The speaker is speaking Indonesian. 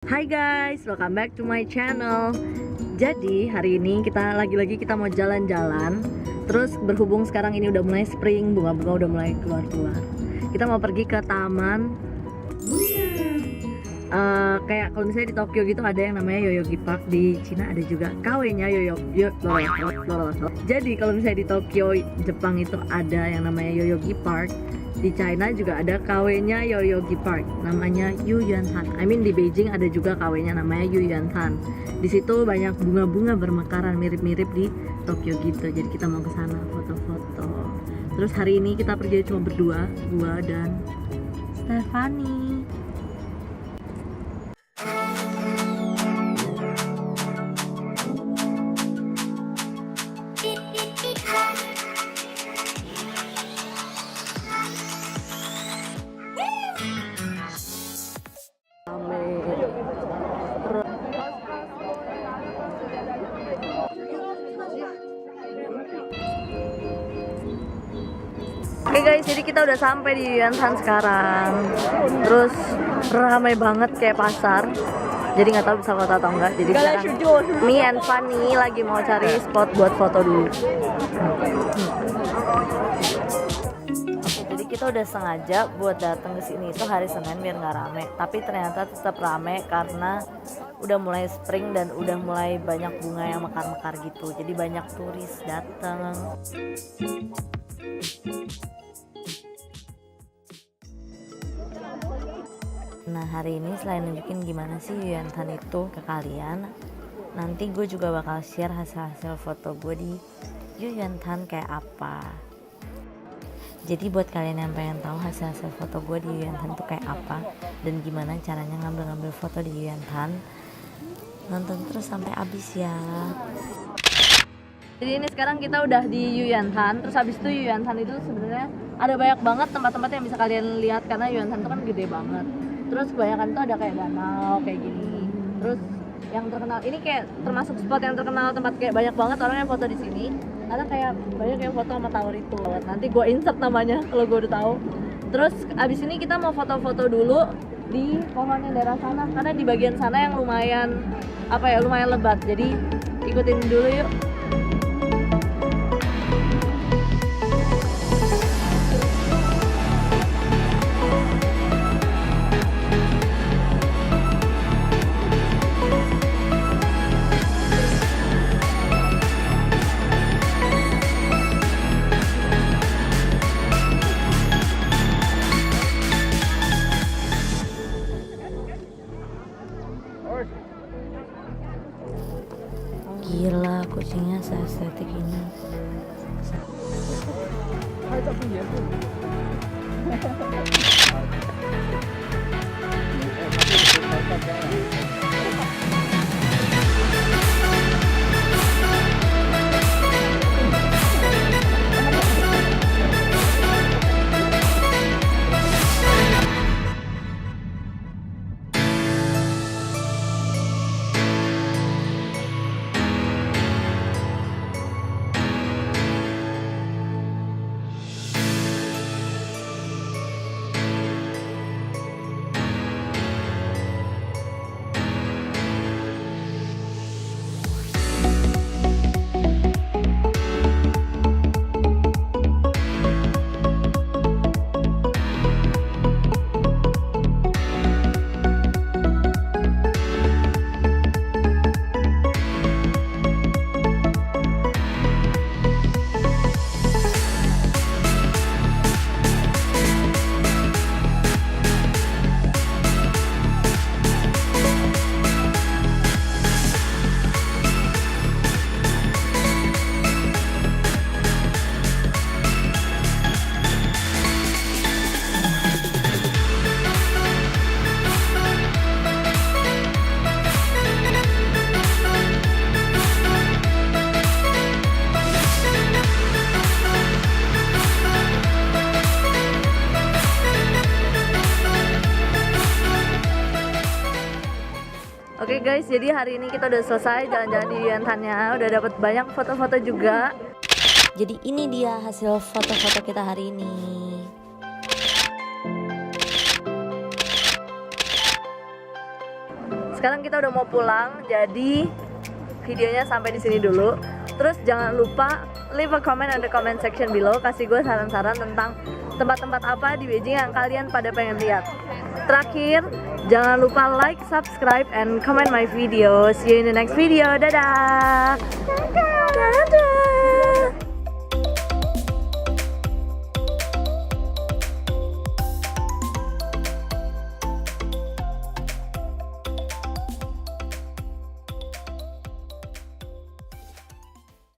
Hai guys, welcome back to my channel. Jadi hari ini kita mau jalan-jalan. Terus berhubung sekarang ini udah mulai spring, bunga-bunga udah mulai keluar-keluar. Kita mau pergi ke taman. Kayak kalau misalnya di Tokyo gitu ada yang namanya Yoyogi Park, di Cina ada juga KW-nya Jadi kalau misalnya di Tokyo, Jepang itu ada yang namanya Yoyogi Park. Di China juga ada KW-nya Yoyogi Park, namanya Yuyuan-han. Di Beijing ada juga KW-nya namanya Yuyuan-han. Di situ banyak bunga-bunga bermekaran mirip-mirip di Tokyo gitu. Jadi kita mau ke sana foto-foto. Terus hari ini kita pergi cuma berdua, gua dan Stefani. Oke guys, jadi kita udah sampai di Yuyuan-han sekarang. Terus ramai banget kayak pasar. Jadi nggak tahu bisa foto atau enggak. Jadi sekarang me and Fanny lagi mau cari spot buat foto dulu. Oke, jadi kita udah sengaja buat datang ke sini itu hari Senin biar nggak rame. Tapi ternyata tetap rame karena udah mulai spring dan udah mulai banyak bunga yang mekar-mekar gitu. Jadi banyak turis datang. Nah hari ini selain nunjukin gimana sih Yuyuan-han itu ke kalian, nanti gue juga bakal share hasil-hasil foto gue di Yuyuan-han kayak apa. Jadi buat kalian yang pengen tahu hasil-hasil foto gue di Yuyuan-han tuh kayak apa dan gimana caranya ngambil-ngambil foto di Yuyuan-han, nonton terus sampai habis ya. Jadi ini sekarang kita udah di Yuyuan-han. Terus habis itu Yuyuan-han itu sebenarnya ada banyak banget tempat-tempat yang bisa kalian lihat karena Yuyuan-han itu kan gede banget. Terus kebanyakan tuh ada kayak danau kayak gini. Terus yang terkenal ini kayak termasuk spot yang terkenal, tempat kayak banyak banget orang yang foto di sini. Karena kayak banyak yang foto sama tower itu. Nanti gue insert namanya kalau gue udah tahu. Terus abis ini kita mau foto-foto dulu di pohon yang daerah sana karena di bagian sana yang lumayan lumayan lebat. Jadi ikutin dulu yuk. Gila, kucingnya seestetik ini. Oke guys, jadi hari ini kita udah selesai jalan-jalan di Yuyuan-han-nya, udah dapat banyak foto-foto juga. Jadi ini dia hasil foto-foto kita hari ini. sekarang kita udah mau pulang, jadi videonya sampai di sini dulu. Terus jangan lupa leave a comment in the comment section below, kasih gue saran-saran tentang tempat-tempat apa di Beijing yang kalian pada pengen lihat. Terakhir, jangan lupa like, subscribe, and comment my video. See you in the next video. Dadah. Dadah. Dadah.